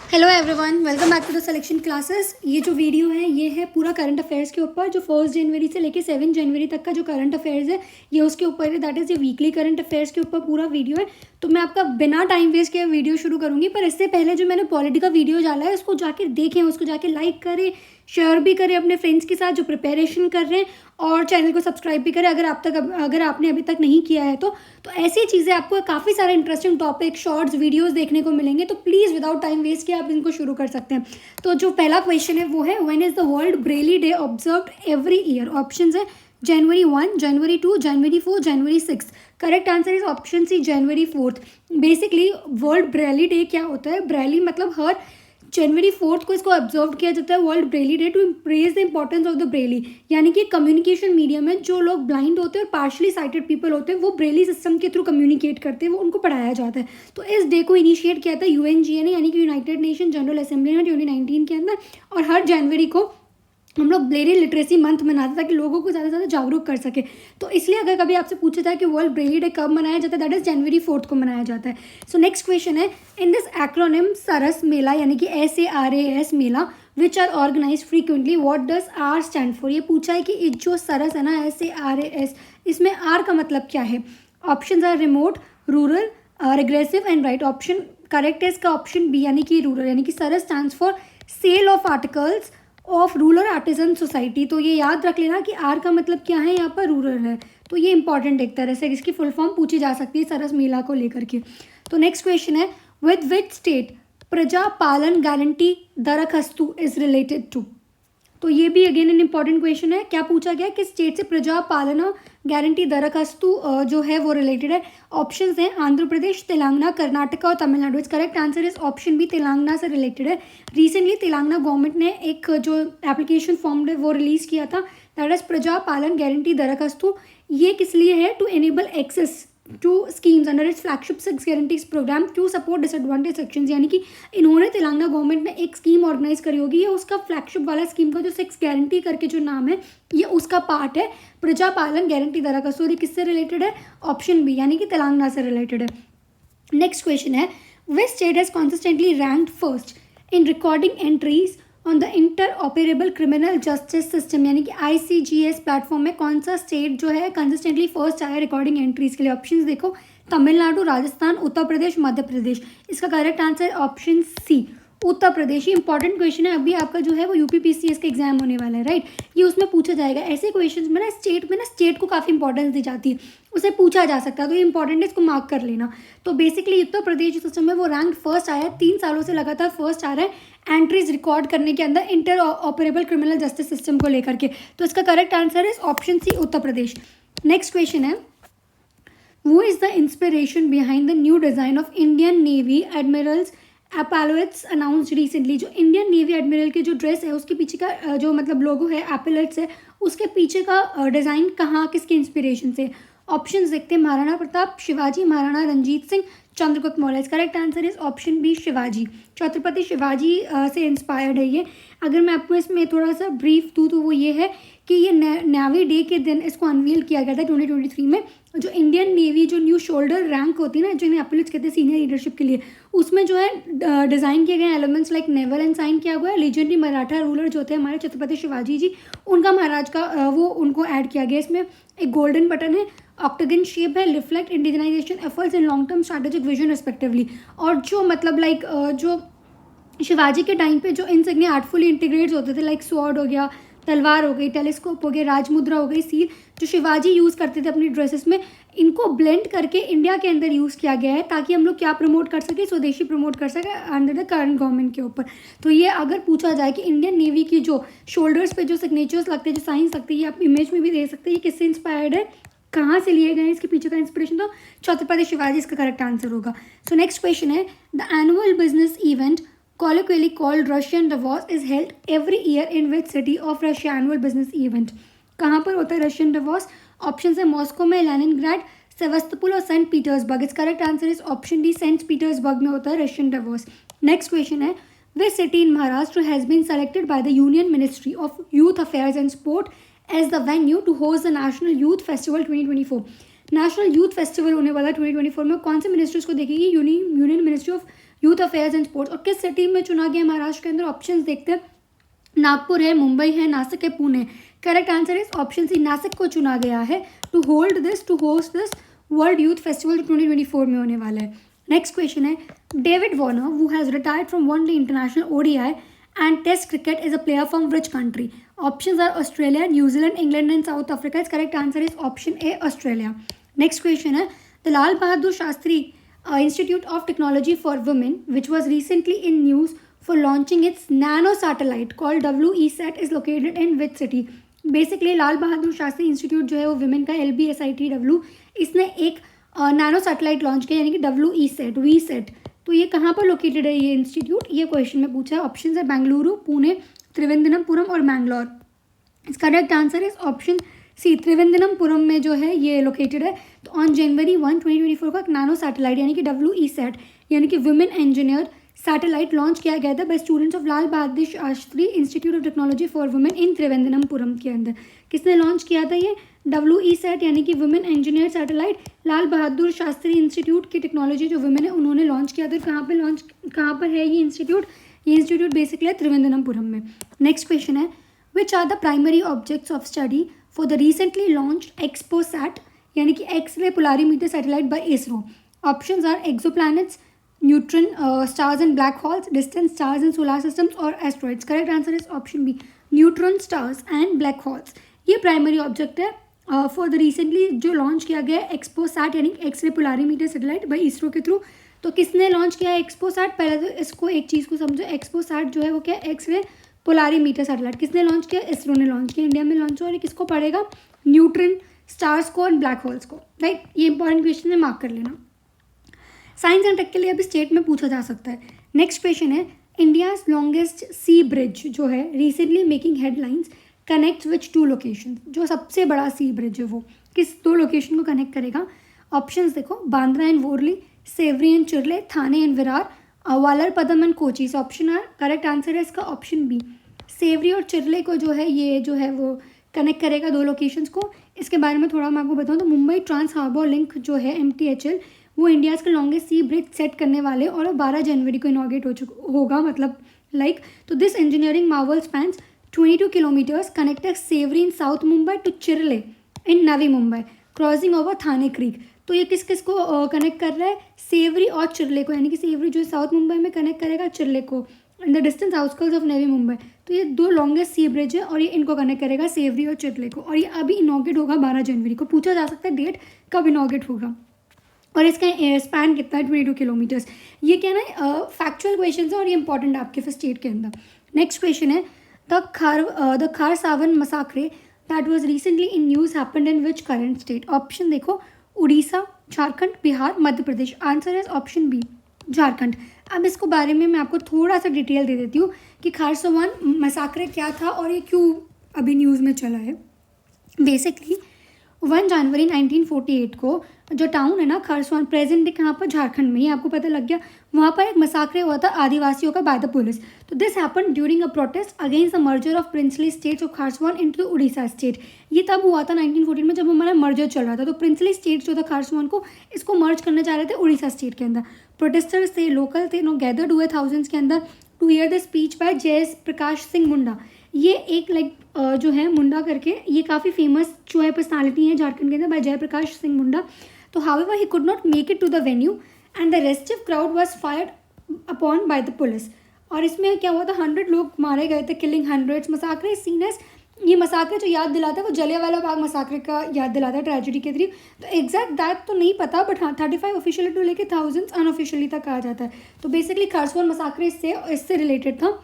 Hello everyone, welcome back to the selection classes. ये जो video है ये है पूरा करंट अफेयर्स के ऊपर, जो 1 जनवरी से लेके 7 जनवरी तक का जो करंट अफेयर्स है ये उसके ऊपर है। दैट इज़ ये वीकली करंट अफेयर्स के ऊपर पूरा वीडियो है। तो मैं आपका बिना टाइम वेस्ट किए वीडियो शुरू करूँगी, पर इससे पहले जो मैंने पॉलिटी का वीडियो डाला है उसको जाके देखें, उसको जाके लाइक करें, शेयर भी करें अपने फ्रेंड्स के साथ जो प्रिपरेशन कर रहे हैं, और चैनल को सब्सक्राइब भी करें अगर आपने अभी तक नहीं किया है तो ऐसी चीज़ें आपको काफ़ी सारे इंटरेस्टिंग टॉपिक शॉर्ट्स वीडियोस देखने को मिलेंगे। तो प्लीज़ विदाउट टाइम वेस्ट किए आप इनको शुरू कर सकते हैं। तो जो पहला क्वेश्चन है वो है, when is the world Braille day observed every year? Option है जनवरी 1, जनवरी 2, जनवरी 4, जनवरी 6। Correct answer is option C, जनवरी 4। बेसिकली वर्ल्ड ब्रेली डे क्या होता है? ब्रेली मतलब हर जनवरी 4 को इसको ऑब्जर्व किया जाता है world Braille day to impress the importance of the Braille. यानी कि कम्युनिकेशन मीडियम में जो लोग ब्लाइंड होते हैं और पार्शली साइटेड पीपल होते हैं वो ब्रेली सिस्टम के थ्रू कम्युनिकेट करते हैं, वो उनको पढ़ाया जाता है। तो इस डे को इनिशिएट किया था यूएनजीए ने, यानी कि यूनाइटेड नेशन जनरल असेंबली ने 2019 के अंदर। और हर जनवरी को हम लोग ब्रेली लिटरेसी मंथ मनाते ताकि लोगों को ज़्यादा से ज़्यादा जागरूक कर सके। तो इसलिए अगर कभी आपसे पूछा जाए कि वर्ल्ड ब्रेली डे कब मनाया जाता है, दैट इज़ जनवरी 4 को मनाया जाता है। सो नेक्स्ट क्वेश्चन है, इन दिस एक्रोनिम सरस मेला यानी कि SARAS मेला which are organize frequently, what does R stand for? ये पूछा है कि जो सरस है ना SARAS, इसमें आर का मतलब क्या है? Option are remote, rural, regressive and right. Option correct है इसका ऑप्शन बी यानी कि रूरल, यानी कि SARAS stand for sale of articles of rural artisan society. तो ये याद रख लेना कि आर का मतलब क्या है, यहाँ पर रूरल है। तो ये इंपॉर्टेंट एक तरह से इसकी फुल फॉर्म पूछी जा सकती है सरस मेला को लेकर के। तो नेक्स्ट क्वेश्चन है, विद विच स्टेट प्रजा पालन गारंटी दरखास्तु इज रिलेटेड टू? तो ये भी अगेन एन इंपॉर्टेंट क्वेश्चन है। क्या पूछा गया कि स्टेट से प्रजा पालना गारंटी दरखास्तु जो है वो रिलेटेड है? ऑप्शंस हैं आंध्र प्रदेश, तेलंगाना, कर्नाटका और तमिलनाडु। इस correct answer is option B, Telangana से रिलेटेड है। रिसेंटली तेलंगाना गवर्नमेंट ने एक जो एप्लीकेशन फॉर्म है वो रिलीज़ किया था, दैट इज प्रजा पालन गारंटी दरखास्तु। ये किस लिए है? To enable access to schemes under its flagship 6 guarantees program to support disadvantage sections. यानी कि इन्होंने तेलंगाना गवर्नमेंट ने एक स्कीम ऑर्गेनाइज करी होगी, ये उसका फ्लैगशिप वाला स्कीम का जो 6 गारंटी करके जो नाम है ये उसका पार्ट है, प्रजा पालन गारंटी दरखास्तु। ये किससे रिलेटेड है? ऑप्शन बी यानी कि तेलंगाना से रिलेटेड है। नेक्स्ट क्वेश्चन है, which state has consistently ranked first in recording entries on the inter operable criminal justice system? यानी कि ICGS प्लेटफॉर्म में कौन सा स्टेट जो है कंसिस्टेंटली फर्स्ट आया रिकॉर्डिंग एंट्रीज के लिए? ऑप्शंस देखो, तमिलनाडु, राजस्थान, उत्तर प्रदेश, मध्य प्रदेश। इसका correct answer option C, Uttar प्रदेश। ये इंपॉर्टेंट क्वेश्चन है, अभी आपका जो है वो UPPCS का एग्जाम होने वाला है, राइट? ये उसमें पूछा जाएगा। ऐसे क्वेश्चन में ना स्टेट को काफ़ी इंपॉर्टेंस दी जाती है, उसे पूछा जा सकता है, तो ये इंपॉर्टेंट है, इसको मार्क कर लेना। तो बेसिकली उत्तर प्रदेश जो सिस्टम है वो रैंक फर्स्ट आया है, 3 सालों से लगातार फर्स्ट आ रहा है एंट्रीज रिकॉर्ड करने के अंदर interoperable criminal justice system को लेकर के। तो इसका correct answer is option C, Uttar Pradesh. Next question है, Who is the inspiration behind the new design of Indian Navy Admirals epaulettes announced recently? जो इंडियन नेवी एडमिरल की जो ड्रेस है उसके पीछे का जो मतलब लोगो है एपोलेट्स है, उसके पीछे का डिज़ाइन कहाँ किसके इंस्पिरेशन से? ऑप्शन देखते हैं, Maharana Pratap, Shivaji, Maharana Ranjit Singh, Chandragupta Maurya. Correct answer is option B, Shivaji. Chhatrapati Shivaji से इंस्पायर्ड है ये। अगर मैं आपको इसमें थोड़ा सा ब्रीफ दूँ तो वो ये है कि ये नेवी डे के दिन इसको अनवील किया गया था 2023 में। जो इंडियन नेवी जो न्यू शोल्डर रैंक होती है ना, जिन्हें एपोलेट्स कहते हैं सीनियर लीडरशिप के लिए, उसमें जो है डिज़ाइन किए गए elements like naval and sign किया हुआ है। लीजेंडरी मराठा रूलर जो थे हमारे छत्रपति शिवाजी जी, उनका महाराज का वो उनको ऐड किया गया। इसमें एक गोल्डन बटन है, ऑक्टागन शेप है, reflect indigenisation efforts and long term strategic vision respectively. और जो मतलब लाइक जो शिवाजी के टाइम पे जो इंसिग्निया आर्टफुली इंटीग्रेट्स होते थे, लाइक स्वॉर्ड हो गया, तलवार हो गई, टेलीस्कोप हो गया, राजमुद्रा हो गई, सील, जो शिवाजी यूज़ करते थे अपनी ड्रेसेस में, इनको ब्लेंड करके इंडिया के अंदर यूज़ किया गया है ताकि हम लोग क्या प्रमोट कर सके, स्वदेशी प्रमोट कर सके अंडर द करंट गवर्नमेंट के ऊपर। तो ये अगर पूछा जाए कि इंडियन नेवी की जो शोल्डर्स पे जो सिग्नेचर्स लगते हैं, जो साइंस लगते हैं, ये आप इमेज में भी देख सकते हैं, ये किससे इंस्पायर्ड है, कहाँ से लिए गए हैं, इसके पीछे का इंस्पिरेशन? तो छत्रपति शिवाजी इसका करेक्ट आंसर होगा। सो नेक्स्ट क्वेश्चन है, the annual business event colloquially called Russian Davos is held every year in which city of Russia? annual business event कहाँ पर होता है रशियन डवॉस? ऑप्शन है मॉस्को में, लेनिनग्राड, सेवस्तोपोल और Saint Petersburg. इस correct answer is option D, Saint Petersburg में होता है रशियन डवॉस। नेक्स्ट क्वेश्चन है, which city in Maharashtra has been selected by the union ministry of youth affairs and sport as the venue to host the national youth festival 2024? National youth festival होने वाला 2024 में कौन से ministry को देखेगी? Union ministry of youth affairs and sports. और किस city में चुना गया महाराष्ट्र के अंदर? ऑप्शन देखते हैं, नागपुर है, मुंबई है, नासिक है, Pune. Correct answer is option C, Nashik को चुना गया है to host this world youth festival जो 2024 में होने वाला है। नेक्स्ट क्वेश्चन है, David Warner who has retired from one day international ODI and test cricket is a player from which country? Options are Australia, New Zealand, England and South Africa. Is correct answer is option A, Australia. Next question है, the Lal Bahadur Shastri Institute of Technology for Women, which was recently in news for launching its nano satellite called WESat, is located in which city? Basically Lal Bahadur Shastri institute जो है वो women का LBSITW, इसने एक nano satellite launch किया यानी कि WESat। तो ये कहाँ पर लोकेटेड है ये इंस्टीट्यूट? ये क्वेश्चन में पूछा है। ऑप्शन है बेंगलुरु, पुणे, त्रिवेंद्रपुरम और मैंगलोर। इसका correct answer is option C, Thiruvananthapuram में जो है ये लोकेटेड है। तो ऑन जनवरी 1, 2024 को एक नैनो सैटेलाइट यानी कि WESat यानी कि वुमेन इंजीनियर सैटेलाइट लॉन्च किया गया था by students of Lal Bahadur Shastri institute of technology for women in Thiruvananthapuram के अंदर। किसने लॉन्च किया था ये? WESat यानी कि वुमेन इंजीनियर सैटेलाइट लाल बहादुर शास्त्री इंस्टीट्यूट की टेक्नोलॉजी जो वुमेन है उन्होंने लॉन्च किया था। कहाँ पर है ये इंस्टीट्यूट? ये इंस्टीट्यूट बेसिकली है त्रिवेंद्रपुरम में। नेक्स्ट क्वेश्चन है, which are the primary objects of study for the recently launched XPoSat यानी कि x-ray polarimeter satellite by ISRO? Options are exoplanets, neutron stars and black holes, distant stars in solar systems और asteroids. Correct answer is option B, neutron stars and black holes. ये primary object है for the recently जो launch किया गया है XPoSat यानी x-ray polarimeter satellite by ISRO के through. तो किसने लॉन्च किया है एक्सपोसैट? पहले तो इसको एक चीज़ को समझो, एक्सपोसैट जो है वो क्या है? X-ray polarimeter satellite. किसने लॉन्च किया? इसरो ने लॉन्च किया, इंडिया में लॉन्च हुआ। और किसको पड़ेगा? न्यूट्रॉन स्टार्स को एंड ब्लैक होल्स को। राइट, ये इंपॉर्टेंट क्वेश्चन है, मार्क कर लेना। साइंस एंड टेक के लिए अभी स्टेट में पूछा जा सकता है। नेक्स्ट क्वेश्चन है, इंडियाज लॉन्गेस्ट सी ब्रिज जो है रिसेंटली मेकिंग हेडलाइंस कनेक्ट विच 2 लोकेशन? जो सबसे बड़ा सी ब्रिज है वो किस 2 लोकेशन को कनेक्ट करेगा? ऑप्शंस देखो, Bandra and Worli, Sewri and Chirle, Thane and Virar, Vallarpadam and Kochi. Option or correct answer है इसका ऑप्शन बी, सेवरी और चिरले को जो है ये जो है वो कनेक्ट करेगा 2 लोकेशंस को। इसके बारे में थोड़ा मैं आपको बताऊँ तो मुंबई ट्रांस हार्बर लिंक जो है MTHL वो इंडियाज़ का लॉन्गेस्ट सी ब्रिज सेट करने वाले और 12 जनवरी को इनॉग्रेट होगा, मतलब तो this engineering marvel spans 22 kilometres connected Sewri in south Mumbai to Chirle in Navi Mumbai crossing over Thane creek. तो ये किस किस को कनेक्ट कर रहा है? सेवरी और चिरले को, यानी कि सेवरी जो साउथ मुंबई में कनेक्ट करेगा चिरले को in the distance outskirts of Navi Mumbai. तो ये 2 लॉन्गेस्ट सी ब्रिज है और ये इनको कनेक्ट करेगा सेवरी और चिरले को। और ये अभी इनॉग्रेट होगा 12 जनवरी को। पूछा जा सकता है डेट कब इनॉग्रेट होगा और इसका स्पैन कितना है? 22 किलोमीटर्स। ये क्या ना फैक्चुअल क्वेश्चन है और ये इंपॉर्टेंट है आपके फिर स्टेट के अंदर। नेक्स्ट क्वेश्चन है, the Kharsawan massacre that was recently in news happened in which current state? Option देखो, Orissa, Jharkhand, Bihar, Madhya Pradesh. Answer is option B, Jharkhand. अब इसको बारे में मैं आपको थोड़ा सा डिटेल दे देती हूँ कि खारसावन मसाकरे क्या था और ये क्यों अभी न्यूज़ में चला है। बेसिकली 1 जनवरी 1948 को जो टाउन है ना खारसावन, प्रेजेंट डे कहाँ पर? झारखंड में। ये आपको पता लग गया। वहाँ पर एक मसाकरे हुआ था आदिवासियों का बाय द पुलिस। तो this happen during a protest against the merger of princely states of Kharsawan into Orissa state. ये तब हुआ था 1914 में जब हमारा मर्जर चल रहा था। तो प्रिंसली स्टेट जो था खारसावन को, इसको मर्ज करना चाह रहे थे उड़ीसा स्टेट के अंदर। प्रोटेस्टर्स थे, लोकल थे, गैदर्ड हुए थाउजेंड्स के अंदर to hear the speech by Jai Prakash Singh Munda. ये एक जो है मुंडा करके, ये काफ़ी फेमस जो है पर्सनालिटी है झारखंड के अंदर बाय जयप्रकाश सिंह मुंडा। तो however he could not make it to the venue and the restive crowd was fired upon by the police. और इसमें क्या हुआ था? 100 लोग मारे गए थे, किलिंग हंड्रेड्स। मसाकरे सीन एज, ये मसाकरे जो याद दिलाता है वो जलियांवाला बाग मसाकरे का याद दिलाता है, ट्रेजेडी के थ्रू। तो एग्जैक्ट दैट तो नहीं पता, बट हाँ 35 ऑफिशियली टू लेके थाउजेंड्स अनऑफिशियली तक कहा जाता है। तो बेसिकली खारसावन मसाकरे इससे रिलेटेड था,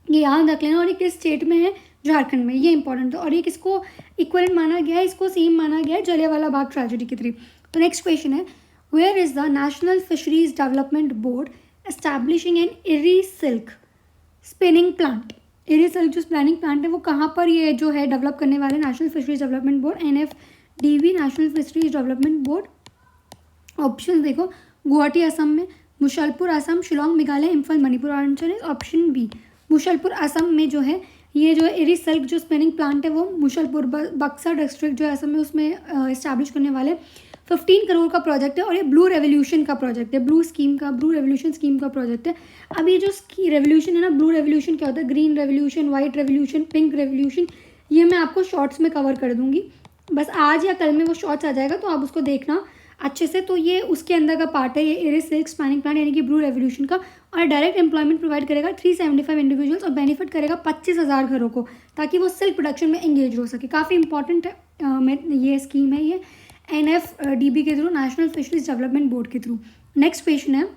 ये याद रख लेना। और ये किस स्टेट में है? झारखंड में। ये इंपॉर्टेंट था। और ये किसको इक्वलेंट माना गया है? इसको सेम माना गया है जलियांवाला बाग ट्रेजेडी के थ्रू। तो नेक्स्ट क्वेश्चन है, where is the national fisheries development board establishing an Eri silk spinning plant? Eri silk जो स्पिनिंग प्लांट है वो कहाँ पर ये जो है डेवलप करने वाले? National fisheries development board, NFDB, national fisheries development board. Option देखो, गुवाहाटी असम में, Mushalpur Assam, Shillong Meghalaya, Imphal Manipur. Answer is option B, Mushalpur Assam में जो है ये जो इरी सिल्क जो स्पिनिंग प्लांट है वो मुशलपुर बक्सर डिस्ट्रिक्ट जो है असम में उसमें इस्टेब्लिश करने वाले। 15 करोड़ का प्रोजेक्ट है और ये ब्लू रेवोल्यूशन का प्रोजेक्ट है, ब्लू रेवोल्यूशन स्कीम का प्रोजेक्ट है। अब ये जो रेवोल्यूशन है ना, ब्लू रेवोल्यूशन क्या होता है, green revolution, white revolution, pink revolution, ये मैं आपको शॉर्ट्स में कवर कर दूंगी, बस आज या कल में वो शॉर्ट्स आ जाएगा, तो आप उसको देखना अच्छे से। तो ये उसके अंदर का पार्ट है, ये इरिस सिल्क स्पैनिंग प्लांट यानी कि ब्लू रेवोल्यूशन का, और डायरेक्ट एम्प्लॉयमेंट प्रोवाइड करेगा 375 इंडिविजुअल्स और बेनिफिट करेगा 25,000 घरों को, ताकि वो सिल्क प्रोडक्शन में एंगेज हो सके। काफ़ी इंपॉर्टेंट ये स्कीम है, ये NFDB के through, national fisheries development board के थ्रू। नेक्स्ट क्वेश्चन है,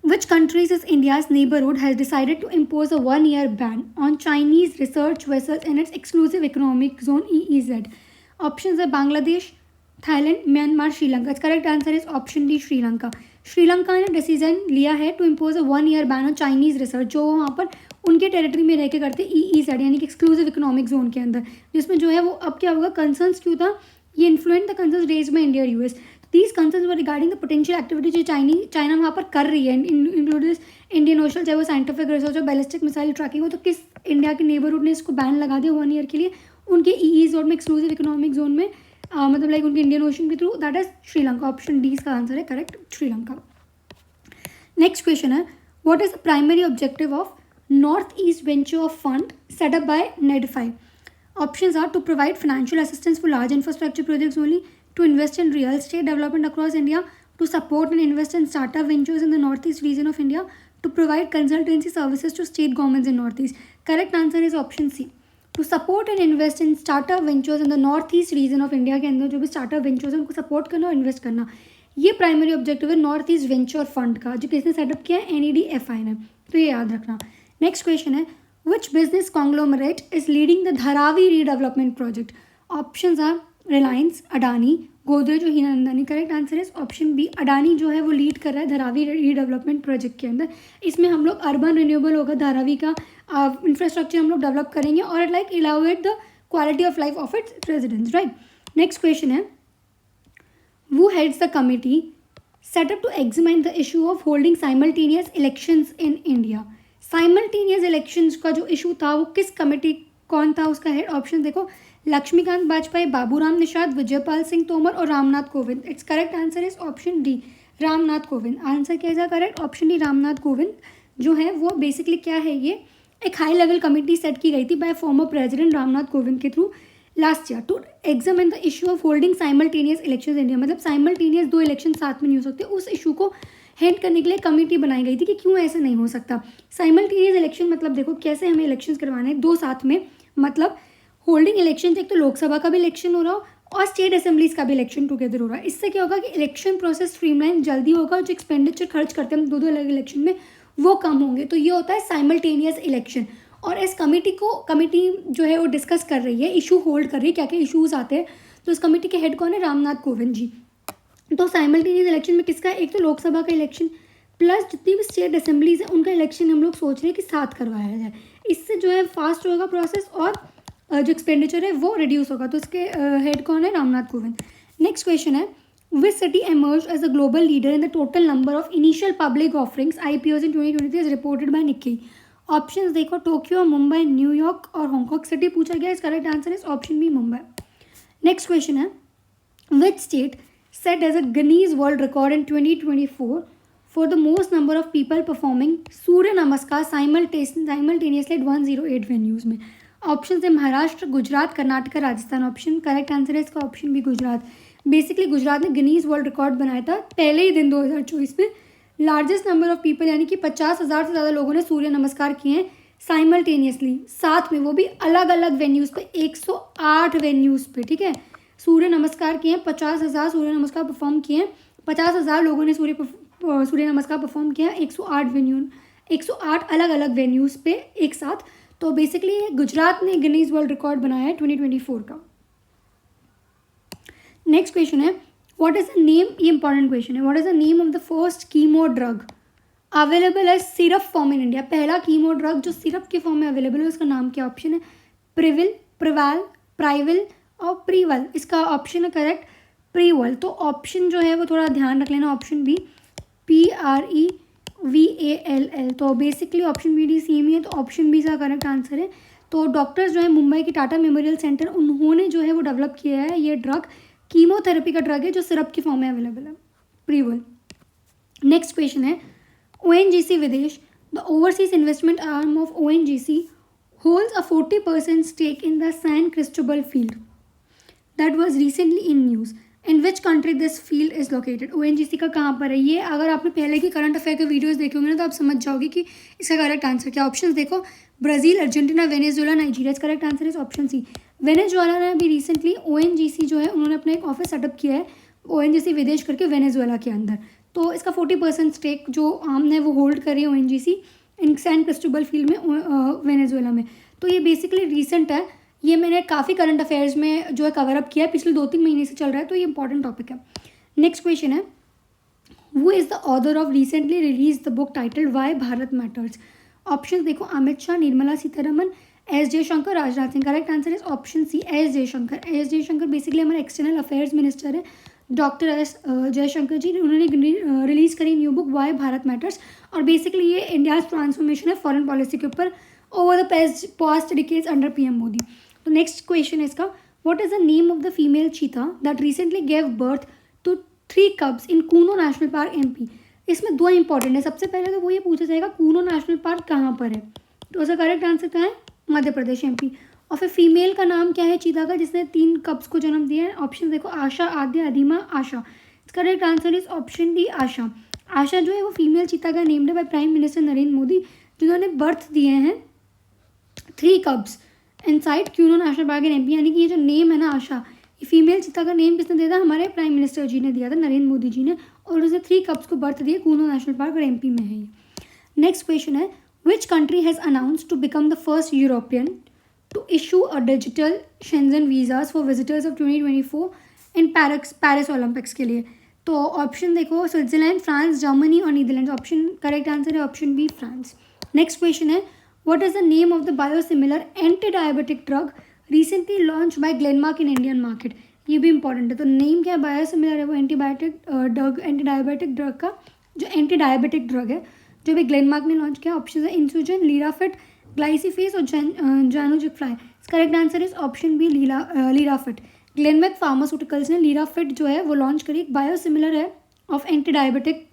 Which countries is India's neighborhood has decided to impose a 1-year ban on Chinese research vessels in its exclusive economic zone EEZ? Options है Bangladesh, Thailand, Myanmar, Sri Lanka. Correct answer is option D, Sri Lanka. Sri Lanka ने decision लिया है to impose a 1-year ban on Chinese research, जो वहाँ पर उनके territory में रह के करते EEZ यानी कि एक्सक्लूसिव इकोनॉमिक जोन के अंदर, जिसमें जो है वो अब क्या होगा, कंसर्न्स क्यों था, ये influence the concerns raised by India और US। These concerns were regarding the potential activity जो चाइना वहाँ पर कर रही है, इंक्लूडिंग इंडियन ओशन, चाहे वो साइंटिफिक रिसर्च और बैलिस्टिक मिसाइल ट्रैकिंग हो। तो किस इंडिया के नेबरहुड ने इसको बैन लगा दिया 1 ईयर के लिए, उनके EEZ में, एक्सक्लूसिव इकोनॉमिक जोन में, मतलब लाइक उनके इंडियन ओशन के through, that is Sri Lanka. Option D इसका आंसर है करेक्ट, श्रीलंका। नेक्स्ट क्वेश्चन है, what is the primary objective of north east venture of fund set up by NEDFi? Options are to provide financial assistance for large infrastructure projects only, to invest in real estate development across India, to support and invest in startup ventures in the northeast region of India, to provide consultancy services to state governments in northeast. Correct answer is option C. To support and invest in startup ventures in the northeast region of India के अंदर जो भी startup ventures हैं उनको support करना और invest करना, ये प्राइमरी ऑब्जेक्टिव है नॉर्थ ईस्ट वेंचर फंड का, जो किसने सेटअप किया है, NEDFI ने, तो ये याद रखना। नेक्स्ट क्वेश्चन है, which business conglomerate is leading the Dharavi redevelopment project? Options are Reliance, Adani, Godrej और Hiranandani. Correct answer is option B, Adani जो है वो लीड कर रहा है धारावी रीडेवलपमेंट प्रोजेक्ट के अंदर। इसमें हम लोग अर्बन रिन्यूएबल होगा, धारावी का इंफ्रास्ट्रक्चर हम लोग डेवलप करेंगे और like elevate the quality of life of its residents, right. Next question है, who heads the committee set up to examine the issue of holding simultaneous elections in India? Simultaneous elections का जो issue था वो किस committee, कौन था उसका head? Option देखो, लक्ष्मीकांत वाजपेयी, बाबूराम निषाद, विजयपाल सिंह तोमर और Ramnath Kovind. Its correct answer is option D, Ramnath Kovind. Answer कैसा correct, option D, Ramnath Kovind जो है वो बेसिकली क्या है, ये एक हाई लेवल कमेटी सेट की गई थी by former president Ramnath Kovind के through last year to examine the issue of holding simultaneous elections India. मतलब साइमल्टेनियस 2 इलेक्शन साथ में नहीं हो सकते, उस इशू को हैंड करने के लिए कमेटी बनाई गई थी कि क्यों ऐसा नहीं हो सकता। साइमल्टेनियस इलेक्शन मतलब देखो कैसे हमें इलेक्शंस करवाने हैं 2 साथ में, मतलब होल्डिंग इलेक्शन, एक तो लोकसभा का भी इलेक्शन हो रहा हो और स्टेट असेंबलीज का भी इलेक्शन टुगेदर हो रहा है। इससे क्या होगा कि इलेक्शन प्रोसेस स्ट्रीमलाइन जल्दी होगा, जो एक्सपेंडिचर खर्च करते हैं हम 2 अलग इलेक्शन में वो कम होंगे। तो ये होता है साइमल्टेनियस इलेक्शन। और इस कमेटी जो है वो डिस्कस कर रही है, इशू होल्ड कर रही है, क्या क्या इशूज़ आते हैं। तो इस कमेटी के हेड कौन है, रामनाथ कोविंद जी। तो साइमल्टेनियस इलेक्शन में किसका, एक तो लोकसभा का इलेक्शन प्लस जितनी भी स्टेट असेंबलीज है उनका इलेक्शन हम लोग सोच रहे हैं कि साथ करवाया जाए। इससे जो है फास्ट होगा प्रोसेस और जो एक्सपेंडिचर है वो रिड्यूस होगा। तो इसके हेड कौन है, रामनाथ कोविंद। नेक्स्ट क्वेश्चन है, which city emerge as a global leader in the total number of initial public offerings IPOs in 2023 as reported by Nikkei? Options देखो, टोक्यो, मुंबई, न्यूयॉर्क और हांगकांग सिटी पूछा गया। इस correct answer is option B, Mumbai. Next question है, which state set as a Guinness world record in 2024 for the most number of people performing Surya Namaskar simultaneously at 108 venues में? Option है Maharashtra, Gujarat, Karnataka, Rajasthan. Option correct answer है इसका option B, Gujarat. Basically Gujarat ने Guinness world record बनाया था पहले ही दिन 2024 में। लार्जेस्ट नंबर ऑफ पीपल यानी कि 50,000 से ज़्यादा लोगों ने सूर्य नमस्कार किए हैं साइमल्टेनियसली, साथ में वो भी अलग अलग वेन्यूज़ पे, 108 वेन्यूज़ पे, ठीक है। सूर्य नमस्कार किए हैं, 50,000 सूर्य नमस्कार परफॉर्म किए हैं, 50,000 लोगों ने सूर्य नमस्कार परफॉर्म किया, 108 अलग अलग वेन्यूज़ पे एक साथ। तो बेसिकली गुजरात ने गिनीज वर्ल्ड रिकॉर्ड बनाया है 2024 का। नेक्स्ट क्वेश्चन है, व्हाट इज द नेम, ये इंपॉर्टेंट क्वेश्चन है, what is the name of the first chemo drug available as syrup form in India? पहला कीमो ड्रग जो सिरप के फॉर्म में अवेलेबल है उसका नाम क्या? ऑप्शन है प्रिविल, प्रिवाल, प्राइविल और प्रीवल। इसका ऑप्शन है करेक्ट प्रीवल। तो ऑप्शन जो है वो थोड़ा ध्यान रख लेना, ऑप्शन बी PREVALL। तो basically option B D same ही है, तो ऑप्शन बी का करेक्ट आंसर है। तो डॉक्टर्स जो है मुंबई के टाटा मेमोरियल सेंटर, उन्होंने जो है वो डेवलप किया है ये ड्रग कीमोथेरेपी का ड्रग है जो सिरप की फॉर्म में अवेलेबल है, प्रीवल। नेक्स्ट क्वेश्चन है ONGC विदेश, the overseas investment arm of ONGC holds a 40% stake in the San Cristobal field that was recently in news. In which country this field is located? ONGC का कहाँ पर है ये? अगर आपने पहले की करंट अफेयर के वीडियोस देखे होंगे ना तो आप समझ जाओगे कि इसका करेक्ट आंसर क्या। ऑप्शंस देखो, ब्राज़ील, अर्जेंटीना, वेनेजुएला, नाइजीरिया। इसका correct answer is option C, Venezuela ने अभी रिसेंटली ONGC जो है उन्होंने अपना एक ऑफिस सेटअप किया है ONGC विदेश करके वेनेजुएला के अंदर। तो इसका 40% स्टेक जो आम है वो होल्ड कर रही है ONGC in San Cristobal field में वेनेजुएला में। तो ये बेसिकली रिसेंट है, ये मैंने काफ़ी करंट अफेयर्स में जो है कवर अप किया है, पिछले 2-3 महीने से चल रहा है, तो ये इंपॉर्टेंट टॉपिक है। नेक्स्ट क्वेश्चन है who is the author of recently release the book title why Bharat matters? Option देखो, Amit Shah, Nirmala Sitharaman, S Jaishankar, Rajnath Singh. Correct answer is option C, S Jaishankar. S Jaishankar basically हमारे एक्सटर्नल अफेयर्स मिनिस्टर है, डॉक्टर एस जयशंकर जी। उन्होंने release करी new book why Bharat matters, और basically ये India's transformation है foreign policy के ऊपर over the past decades under PM Modi. तो नेक्स्ट क्वेश्चन है इसका, what is the name of the female cheetah that recently gave birth to 3 cubs in Kuno national park MP? इसमें 2 important है। सबसे पहले तो वो ये पूछा जाएगा कूनो नेशनल पार्क कहाँ पर है, तो उसका करेक्ट आंसर क्या है? मध्य प्रदेश, MP। और फिर फीमेल का नाम क्या है चीता का जिसने 3 cubs को जन्म दिया है? ऑप्शन देखो, आशा, आद्या, अधिमा, आशा। इसका correct answer is option D, Asha. Asha जो है वो फीमेल चीता का नेम्ड है by prime minister Narendra Modi, जिन्होंने बर्थ दिए हैं 3 cubs inside Kuno national park in MP। यानी कि ये जो नेम है ना आशा, ये फीमेल चीता का नेम किसने दिया था? हमारे प्राइम मिनिस्टर जी ने दिया था, नरेंद्र मोदी जी ने, और उसे 3 cubs को बर्थ दिए कूनो नेशनल पार्क और MP में है ये। नेक्स्ट क्वेश्चन है which country has announce to become the first European to issue a digital Schengen visas for visitors of 2024 in Paris Olympics के लिए? तो ऑप्शन देखो, स्विट्जरलैंड, फ्रांस, जर्मनी और नीदरलैंड। ऑप्शन करेक्ट आंसर है option B, France. Next question है what is the name of the biosimilar anti diabetic drug recently launch bye Glenmark in Indian market? ये भी important है। तो name क्या है? Biosimilar है वो एंटी डायबिटिक ड्रग का, जो एंटी डायबिटिक ड्रग है जो भी ग्लेनमार्क ने लॉन्च किया। ऑप्शन है इंसुजन, लीराफिट, ग्लाइसिफेस और जानोजिफ्लाई। Correct answer is option B, Lirafit. Glenmark pharmaceuticals ने लीराफिट जो है वो लॉन्च करी, एक बायोसिमिलर है ऑफ एंटी डायबिटिक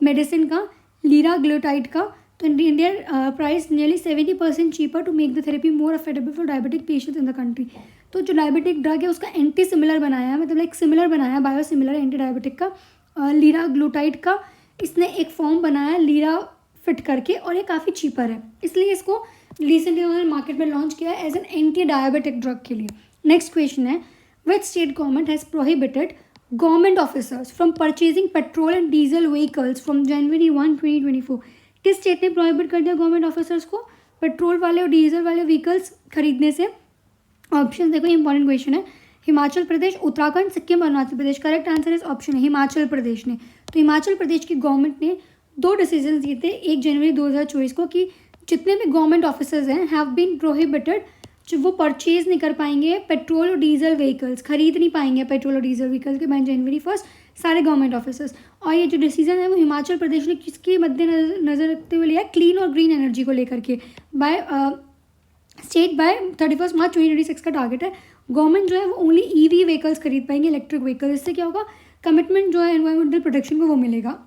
मेडिसिन का, लीराग्लूटाइड का। तो Indian price nearly 70% cheaper to make the therapy more affordable for diabetic patients in the country. तो जो डायबिटिक ड्रग है उसका एंटी सिमिलर बनाया है, मतलब लाइक सिमिलर बनाया है, बायोसिमिलर एंटी डायबिटिक का, लीराग्लूटाइड का इसने एक फॉर्म बनाया लीरा फिट करके, और ये काफ़ी चीपर है, इसलिए इसको रिसेंटली उन्होंने मार्केट में लॉन्च किया है as an anti diabetic drug के लिए। नेक्स्ट क्वेश्चन है which state government has prohibited government officers from purchasing petrol and diesel vehicles from January 1, 2024? किस स्टेट ने प्रोहिबिट कर दिया गवर्नमेंट ऑफिसर्स को पेट्रोल वाले और डीजल वाले व्हीकल्स खरीदने से? ऑप्शन देखो, इंपॉर्टेंट क्वेश्चन है, Himachal Pradesh, Uttarakhand, Sikkim, Arunachal Pradesh. Correct answer is option है हिमाचल प्रदेश ने। तो हिमाचल प्रदेश की गवर्नमेंट ने 2 डिसीजन दिए थे 1 जनवरी 2024 को कि जितने भी गवर्नमेंट ऑफिसर्स हैं हैव बीन प्रोहिबिटेड, जो वो परचेज नहीं कर पाएंगे पेट्रोल और डीजल व्हीकल्स, खरीद नहीं पाएंगे पेट्रोल और डीजल व्हीकल्स के बाय January 1 सारे गवर्नमेंट ऑफिसर्स। और ये जो डिसीजन है वो हिमाचल प्रदेश ने किसके मद्देनजर रखते हुए लिया? क्लीन और ग्रीन एनर्जी को लेकर के। बाय स्टेट बाय 31 मार्च 2026 का टारगेट है। गवर्नमेंट जो है वो ओनली EV व्हीकल्स खरीद पाएंगे, इलेक्ट्रिक व्हीकल्स। इससे क्या होगा? कमिटमेंट जो है एनवायरमेंटल प्रोटेक्शन को वो मिलेगा।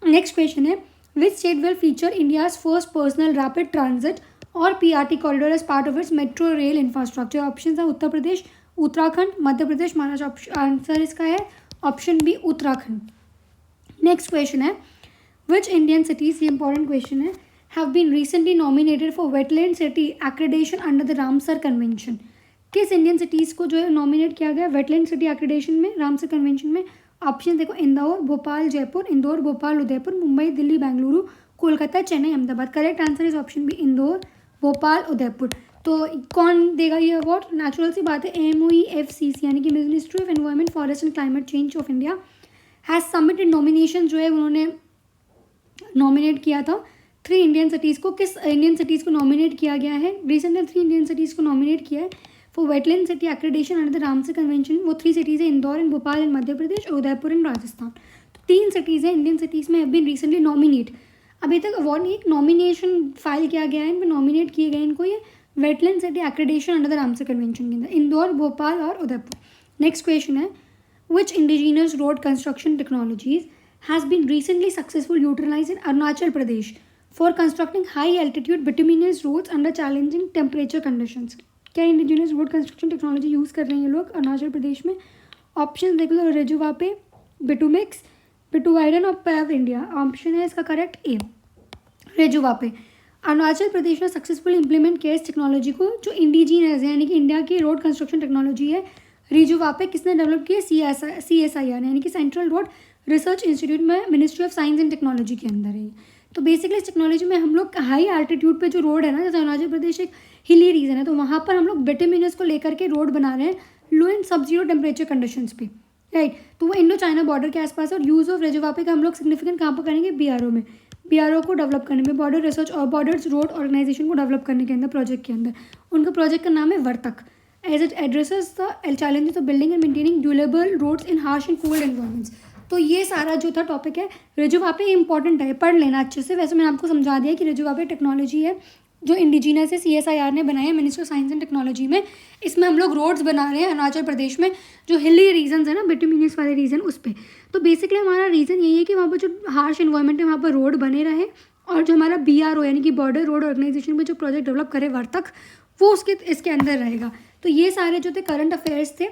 नेक्स्ट क्वेश्चन है which state will feature India's first personal rapid transit और PRT corridor as part of its metro rail infrastructure? Option है उत्तर प्रदेश, उत्तराखंड, मध्य प्रदेश, महाराष्ट्र। आंसर इसका है option B, Uttarakhand. Next question है विच इंडियन सिटीज, ये इंपॉर्टेंट क्वेश्चन है, have been recently nominated for wetland city accreditation under the Ramsar convention? किस Indian cities को जो है नॉमिनेट किया गया वेटलैंड सिटी एक्रेडिटेशन में, रामसर कन्वेंशन में? ऑप्शन देखो, Indore, Bhopal, Jaipur, Indore, Bhopal, Udaipur, Mumbai, Delhi, Bengaluru, Kolkata, Chennai, Ahmedabad. Correct answer is option B, Indore, Bhopal, Udaipur. तो कौन देगा ये अवार्ड? नेचुरल सी बात है, MOEFCC यानी कि ministry of environment, forest and climate change of India has submitted nomination, जो है उन्होंने नॉमिनेट किया था 3 इंडियन सिटीज़ को। किस इंडियन सिटीज़ को नॉमिनेट किया गया है? रिसेंटली 3 इंडियन सिटीज़ को नॉमिनेट किया है for wetland city accreditation under the Ramsar convention. वो 3 सिटीज़ है, इंदौर इन भोपाल इन मध्य प्रदेश और उदयपुर इन राजस्थान। तो 3 सिटीज़ हैं इंडियन सिटीज़ में हैव बीन रिसेंटली नॉमिनेट। अभी तक अवार्ड नहीं, एक नॉमिनेशन फाइल किया गया है, इन पर नॉमिनेट किए गए इनको ये wetland city accreditation under the Ramsar convention के अंदर, इंदौर, भोपाल और उदयपुर। नेक्स्ट क्वेश्चन है, which indigenous road construction technologies has been recently successful utilize in Arunachal Pradesh for constructing high altitude bituminous roads under challenging temperature conditions. क्या indigenous road construction technology use कर रहे हैं ये लोग अरुणाचल प्रदेश में? ऑप्शन देख लो, रेजुवापे, बिटुमिक्स, बिटुवाइडन और पैव इंडिया। ऑप्शन है इसका करेक्ट ए, रेजुवापे। अरुणाचल प्रदेश ने सक्सेसफुली इंप्लीमेंट किया इस टेक्नोलॉजी को, जो इंडिजीनियस है यानी कि इंडिया की रोड कंस्ट्रक्शन टेक्नोलॉजी है। रेजुवापे किसने डेवलप किया? CSIR यानी कि सेंट्रल रोड रिसर्च इंस्टीट्यूट में ministry of science and technology के अंदर है। तो बेसिकली इस टेक्नोलॉजी में हम लोग हाई एल्टीट्यूड पे जो रोड है ना, जैसे अरुणाचल प्रदेश एक हिली रीजन है, तो वहाँ पर हम लोग बिटुमिनस को लेकर के रोड बना रहे हैं लो एंड सब जीरो टेम्परेचर कंडीशंस पे, राइट। तो वो इंडो चाइना बॉर्डर के आसपास है। और यूज़ ऑफ रेजुवापे का हम लोग सिग्निफिकेंट कहाँ पर करेंगे? BRO में, BRO को डेवलप करने में, बॉर्डर रिसर्च और बॉर्डर्स रोड ऑर्गेनाइजेशन को डेवलप करने के अंदर, प्रोजेक्ट के अंदर। उनका प्रोजेक्ट का नाम है Vartak, as it addresses the challenges of building and maintaining durable roads in harsh and cold environments. तो ये सारा जो था टॉपिक है, रेजुवापे इंपॉर्टेंट है, पढ़ लेना अच्छे से। वैसे मैंने आपको समझा दिया कि रेजुवापे टेक्नोलॉजी है जो इंडिजीनस है, CSIR ने बनाया है, ministry of science and technology में। इसमें हम लोग रोड्स बना रहे हैं अरुणाचल प्रदेश में, जो हिली रीजन है ना, बिटुमिनस वाले रीजन, उस पर। तो बेसिकली हमारा रीज़न यही है कि वहाँ पर जो हार्श इन्वायरमेंट है वहाँ पर रोड बने रहे, और जो हमारा BRO यानी कि बॉर्डर रोड ऑर्गेनाइजेशन में जो प्रोजेक्ट डेवलप करे वर्तक, वो इसके अंदर रहेगा। तो ये सारे जो थे करंट अफेयर्स थे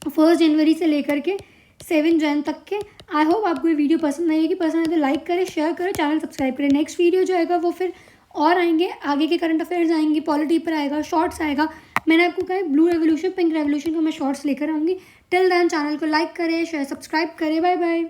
1 जनवरी से लेकर के 7 जन तक के। आई होप आपको ये वीडियो पसंद आएगी। पसंद आए तो लाइक करें, शेयर करें, चैनल सब्सक्राइब करें। नेक्स्ट वीडियो जो आएगा वो फिर और आएंगे, आगे के करंट अफेयर्स आएंगे, पॉलिटी पर आएगा, शॉर्ट्स आएगा। मैंने आपको कहा ब्लू रेवोल्यूशन, पिंक रेवोल्यूशन का मैं शॉर्ट्स लेकर आऊँगी। टिल देन चैनल को लाइक करें, शेयर, सब्सक्राइब करें। Bye bye.